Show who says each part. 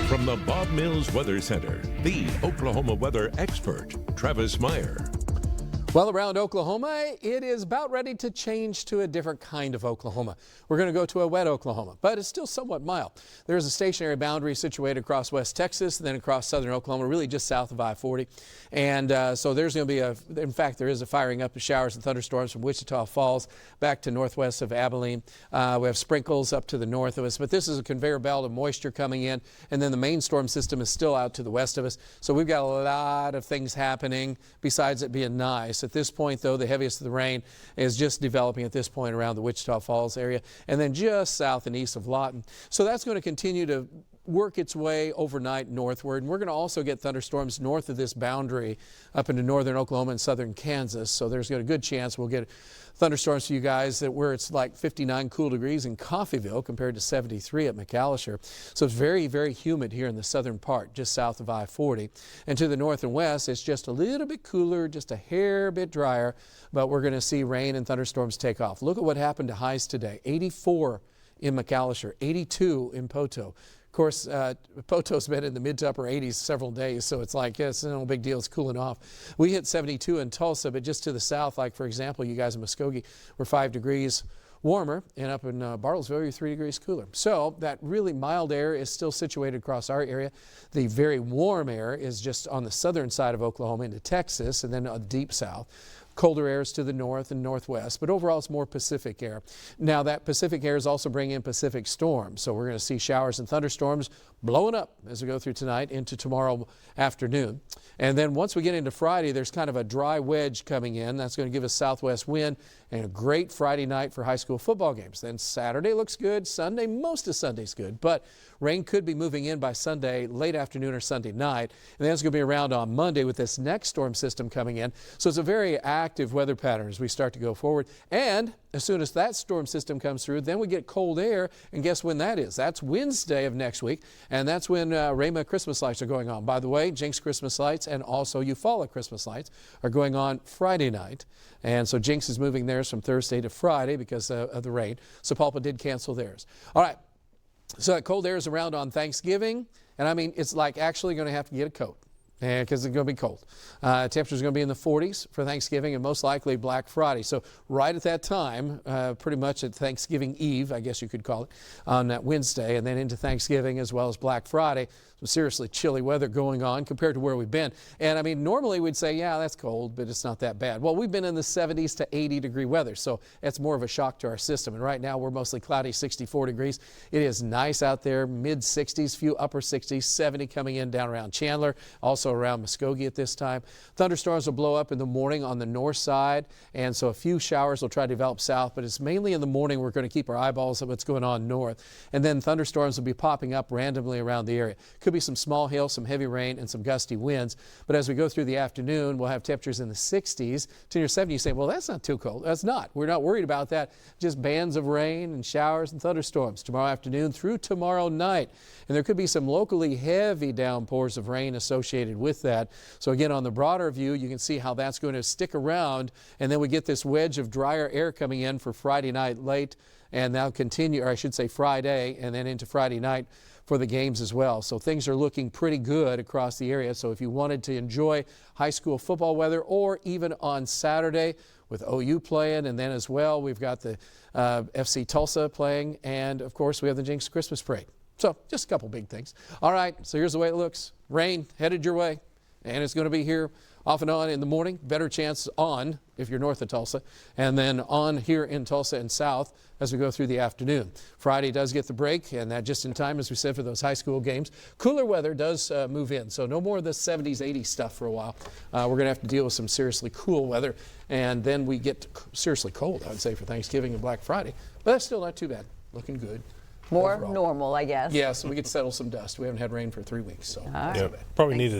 Speaker 1: From the Bob Mills Weather Center, the Oklahoma weather expert, Travis Meyer.
Speaker 2: Well, around Oklahoma, it is about ready to change to a different kind of Oklahoma. We're going to go to a wet Oklahoma, but it's still somewhat mild. There's a stationary boundary situated across West Texas and then across southern Oklahoma, really just south of I-40. And so there's going to be in fact, there is a firing up of showers and thunderstorms from Wichita Falls back to northwest of Abilene. We have sprinkles up to the north of us, but this is a conveyor belt of moisture coming in, and then the main storm system is still out to the west of us. So we've got a lot of things happening besides it being nice. At this point, though, the heaviest of the rain is just developing at this point around the Wichita Falls area and then just south and east of Lawton. So that's going to continue to work its way overnight northward, and we're going to also get thunderstorms north of this boundary up into northern Oklahoma and southern Kansas. So there's a good chance we'll get thunderstorms for you guys where it's like 59 cool degrees in Coffeyville compared to 73 at McAllister. So it's very, very humid here in the southern part, just south of I-40. And to the north and west, it's just a little bit cooler, just a hair bit drier, but we're going to see rain and thunderstorms take off. Look at what happened to highs today. 84 in McAllister, 82 in Poto. Of course, Poto's been in the mid to upper 80s several days, so it's like, yeah, it's no big deal. It's cooling off. We hit 72 in Tulsa, but just to the south, like, for example, you guys in Muskogee were 5 degrees warmer, and up in Bartlesville, you're 3 degrees cooler. So that really mild air is still situated across our area. The very warm air is just on the southern side of Oklahoma into Texas, and then deep south. Colder air is to the north and northwest, but overall it's more Pacific air. Now that Pacific air is also bringing in Pacific storms, so we're going to see showers and thunderstorms blowing up as we go through tonight into tomorrow afternoon. And then once we get into Friday, there's kind of a dry wedge coming in. That's going to give us southwest wind and a great Friday night for high school football games. Then Saturday looks good. Sunday, most of Sunday's good, but rain could be moving in by Sunday late afternoon or Sunday night. And then it's going to be around on Monday with this next storm system coming in. So it's a very active weather pattern as we start to go forward. And as soon as that storm system comes through, then we get cold air. And guess when that is? That's Wednesday of next week. And that's when Rama Christmas lights are going on. By the way, Jinx Christmas lights and also Eufaula Christmas lights are going on Friday night. And so Jinx is moving theirs from Thursday to Friday because of the rain. Sapulpa did cancel theirs. All right. So that cold air is around on Thanksgiving. And I mean, it's like actually going to have to get a coat. Because it's going to be cold. Temperatures are going to be in the 40s for Thanksgiving and most likely Black Friday. So right at that time, pretty much at Thanksgiving Eve, I guess you could call it, on that Wednesday, and then into Thanksgiving as well as Black Friday. Some seriously chilly weather going on compared to where we've been. And I mean, normally we'd say, yeah, that's cold, but it's not that bad. Well, we've been in the 70s to 80 degree weather, so it's more of a shock to our system. And right now we're mostly cloudy, 64 degrees. It is nice out there, mid 60s, few upper 60s, 70 coming in down around Chandler, also around Muskogee at this time. Thunderstorms will blow up in the morning on the north side, and so a few showers will try to develop south, but it's mainly in the morning we're going to keep our eyeballs on what's going on north. And then thunderstorms will be popping up randomly around the area. Could be some small hail, some heavy rain, and some gusty winds. But as we go through the afternoon, we'll have temperatures in the 60s to near 70s. You say, well, that's not too cold. That's not. We're not worried about that. Just bands of rain and showers and thunderstorms tomorrow afternoon through tomorrow night. And there could be some locally heavy downpours of rain associated with that. So again, on the broader view, you can see how that's going to stick around. And then we get this wedge of drier air coming in for Friday night late. And that'll continue, or I should say Friday, and then into Friday night for the games as well. So things are looking pretty good across the area. So if you wanted to enjoy high school football weather, or even on Saturday with OU playing, and then as well we've got the FC Tulsa playing, and of course we have the Jinx Christmas Parade. So just a couple big things. All right, so here's the way it looks. Rain headed your way, and it's going to be here off and on in the morning. Better chance on if you're north of Tulsa, and then on here in Tulsa and south as we go through the afternoon. Friday does get the break, and that just in time, as we said, for those high school games. Cooler weather does move in, so no more of the 70s, 80s stuff for a while. We're going to have to deal with some seriously cool weather, and then we get seriously cold, I would say, for Thanksgiving and Black Friday. But that's still not too bad. Looking good.
Speaker 3: More
Speaker 2: overall.
Speaker 3: normal, I guess.
Speaker 2: Yeah, so we get to settle some dust. We haven't had rain for 3 weeks, so
Speaker 3: All right.
Speaker 4: Yeah, probably needed